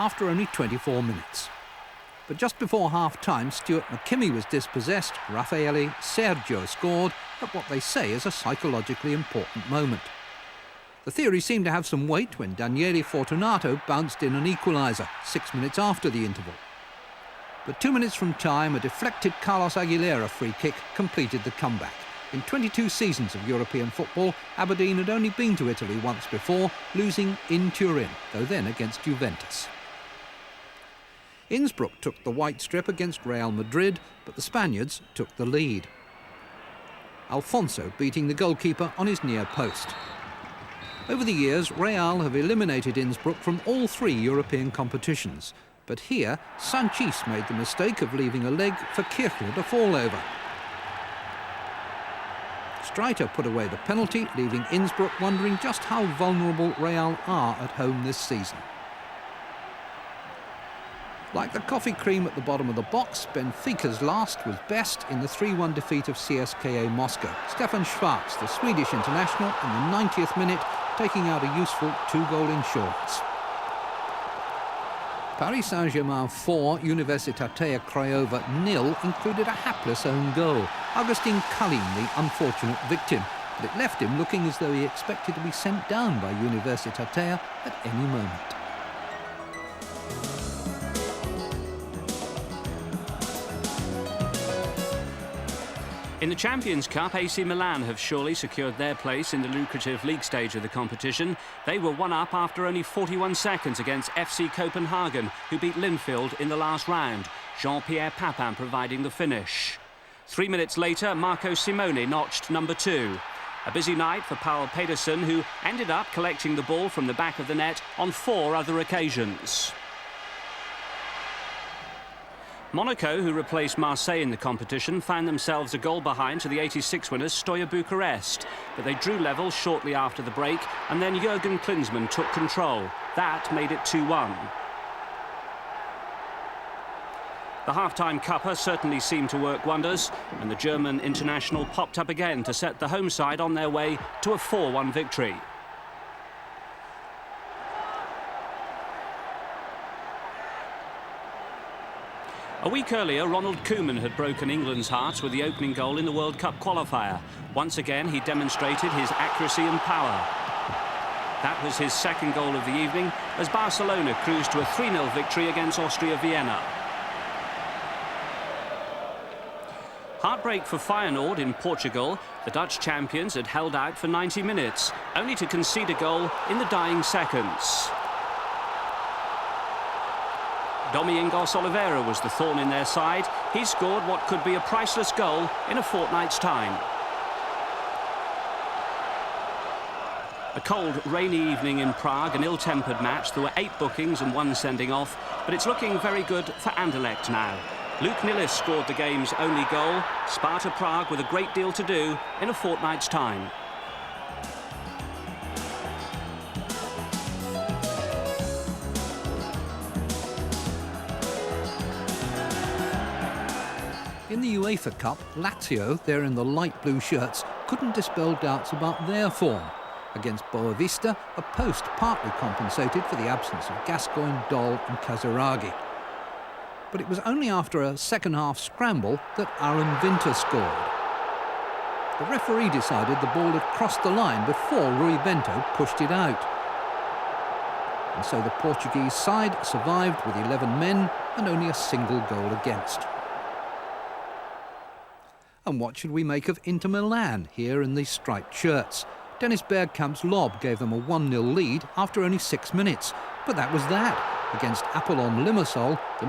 after only 24 minutes. But just before half-time, Stuart McKimmie was dispossessed, Raffaele Sergio scored at what they say is a psychologically important moment. The theory seemed to have some weight when Daniele Fortunato bounced in an equaliser 6 minutes after the interval. But 2 minutes from time, a deflected Carlos Aguilera free kick completed the comeback. In 22 seasons of European football, Aberdeen had only been to Italy once before, losing in Turin, though then against Juventus. Innsbruck took the white strip against Real Madrid, but the Spaniards took the lead. Alfonso beating the goalkeeper on his near post. Over the years, Real have eliminated Innsbruck from all 3 European competitions. But here, Sanchis made the mistake of leaving a leg for Kirchler to fall over. Streiter put away the penalty, leaving Innsbruck wondering just how vulnerable Real are at home this season. Like the coffee cream at the bottom of the box, Benfica's last was best in the 3-1 defeat of CSKA Moscow. Stefan Schwarz, the Swedish international, in the 90th minute, taking out a useful 2-goal insurance. Paris Saint-Germain 4, Universitatea Craiova 0 included a hapless own goal. Augustin Kalin, the unfortunate victim, but it left him looking as though he expected to be sent down by Universitatea at any moment. In the Champions Cup, AC Milan have surely secured their place in the lucrative league stage of the competition. They were one up after only 41 seconds against FC Copenhagen, who beat Linfield in the last round. Jean-Pierre Papin providing the finish. 3 minutes later, Marco Simone notched number 2. A busy night for Paul Pedersen, who ended up collecting the ball from the back of the net on 4 other occasions. Monaco, who replaced Marseille in the competition, found themselves a goal behind to the 86 winners Steaua Bucharest. But they drew level shortly after the break, and then Jurgen Klinsmann took control. That made it 2-1. The half-time cuppa certainly seemed to work wonders, and the German international popped up again to set the home side on their way to a 4-1 victory. A week earlier, Ronald Koeman had broken England's hearts with the opening goal in the World Cup qualifier. Once again, he demonstrated his accuracy and power. That was his second goal of the evening as Barcelona cruised to a 3-0 victory against Austria Vienna. Heartbreak for Feyenoord in Portugal. The Dutch champions had held out for 90 minutes, only to concede a goal in the dying seconds. Domingos Oliveira was the thorn in their side. He scored what could be a priceless goal in a fortnight's time. A cold, rainy evening in Prague, an ill-tempered match. There were 8 bookings and 1 sending off, but it's looking very good for Anderlecht now. Luke Nilles scored the game's only goal. Sparta Prague with a great deal to do in a fortnight's time. In the UEFA Cup, Lazio, there in the light blue shirts, couldn't dispel doubts about their form. Against Boavista, a post partly compensated for the absence of Gascoigne, Doll and Casiraghi. But it was only after a second-half scramble that Aaron Winter scored. The referee decided the ball had crossed the line before Rui Bento pushed it out. And so the Portuguese side survived with 11 men and only a single goal against. And what should we make of Inter Milan here in these striped shirts? Dennis Bergkamp's lob gave them a 1-0 lead after only 6 minutes. But that was that. Against Apollon Limassol, the